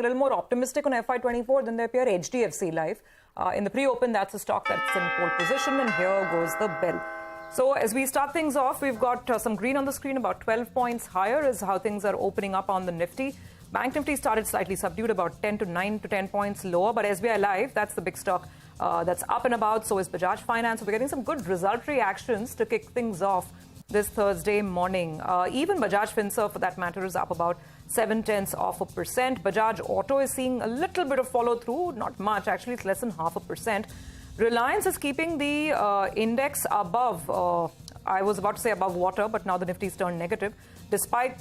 a little more optimistic on FY24 than they appear HDFC Life. In the pre-open, that's a stock that's in pole position, and here goes the bell. So as we start things off, we've got some green on the screen, about 12 points higher is how things are opening up on the Nifty. Bank Nifty started slightly subdued, about 9 to 10 points lower, but SBI Life, that's the big stock that's up and about. So is Bajaj Finance. So we're getting some good result reactions to kick things off this Thursday morning. Even Bajaj Finserv, for that matter, is up about 0.7%. Bajaj Auto is seeing a little bit of follow-through, not much. Actually, it's less than 0.5%. Reliance is keeping the index above, I was about to say above water, but now the Nifty's turned negative, despite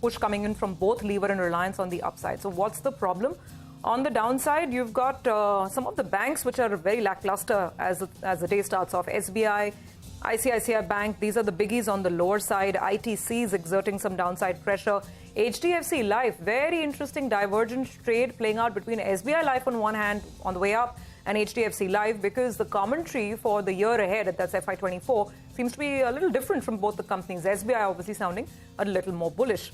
push coming in from both Lever and Reliance on the upside. So what's the problem? On the downside, you've got some of the banks which are very lackluster as the day starts off. SBI, ICICI Bank, these are the biggies on the lower side. ITC is exerting some downside pressure. HDFC Life, very interesting divergent trade playing out between SBI Life on one hand on the way up and HDFC Life, because the commentary for the year ahead, that's FY24, seems to be a little different from both the companies. SBI obviously sounding a little more bullish.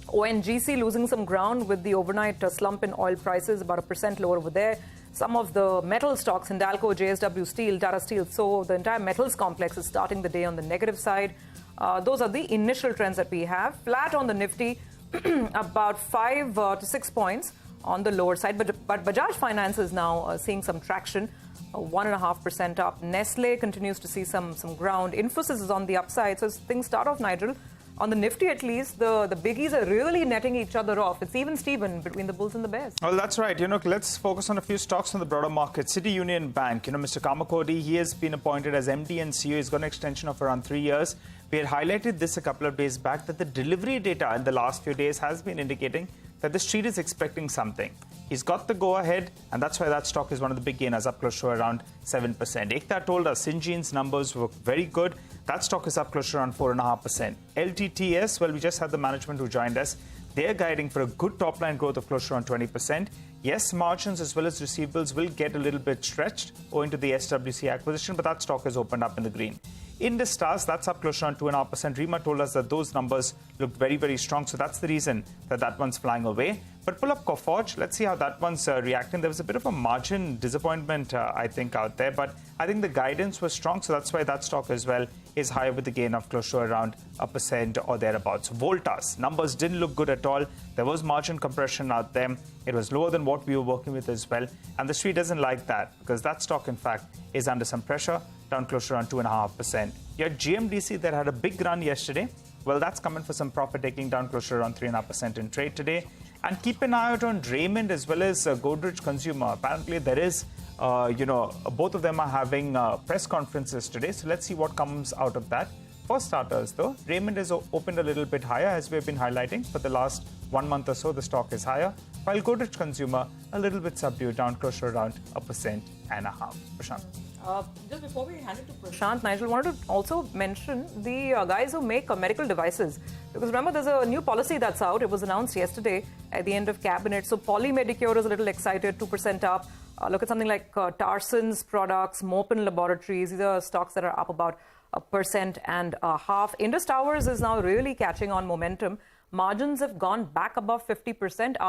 ONGC losing some ground with the overnight slump in oil prices, about 1% lower over there. Some of the metal stocks, Hindalco, JSW Steel, Tata Steel, so the entire metals complex is starting the day on the negative side. Those are the initial trends that we have. Flat on the Nifty, about 5 to 6 points on the lower side. But Bajaj Finance is now seeing some traction, 1.5% up. Nestle continues to see some ground. Infosys is on the upside. So as things start off, Nigel, on the Nifty at least, the biggies are really netting each other off. It's even Steven between the bulls and the bears. Well, that's right. Let's focus on a few stocks on the broader market. City Union Bank, Mr. Kamakodi, he has been appointed as MD and CEO. He's got an extension of around 3 years. We had highlighted this a couple of days back that the delivery data in the last few days has been indicating that the street is expecting something. He's got the go-ahead, and that's why that stock is one of the big gainers, up close to around 7%. Ekta told us Syngene's numbers were very good. That stock is up close to around 4.5%. LTTS, well, we just had the management who joined us. They're guiding for a good top-line growth of close to around 20%. Yes, margins as well as receivables will get a little bit stretched owing to the SWC acquisition, but that stock has opened up in the green. Indus Stars, that's up close to around 2.5%. Rima told us that those numbers look very, very strong, so that's the reason that one's flying away. But pull up Coforge, let's see how that one's reacting. There was a bit of a margin disappointment, I think, out there, but I think the guidance was strong, so that's why that stock as well is higher with the gain of close to around 1% or thereabouts. Voltas, numbers didn't look good at all. There was margin compression out there. It was lower than what we were working with as well, and the street doesn't like that because that stock, in fact, is under some pressure, down close to around 2.5%. You had GMDC that had a big run yesterday. Well, that's coming for some profit taking, down close to around 3.5% in trade today. And keep an eye out on Raymond as well as Godrej Consumer. Apparently, there is, both of them are having press conferences today. So let's see what comes out of that. For starters, though, Raymond has opened a little bit higher, as we've been highlighting. For the last 1 month or so, the stock is higher, while Godrej Consumer a little bit subdued, down close to around 1.5%. Prashant. Just before we hand it to Prashant, Nigel wanted to also mention the guys who make medical devices. Because remember, there's a new policy that's out. It was announced yesterday at the end of Cabinet. So Polymedicure is a little excited, 2% up. Look at something like Tarson's products, Mopin Laboratories. These are stocks that are up about 1.5%. Indus Towers is now really catching on momentum. Margins have gone back above 50% after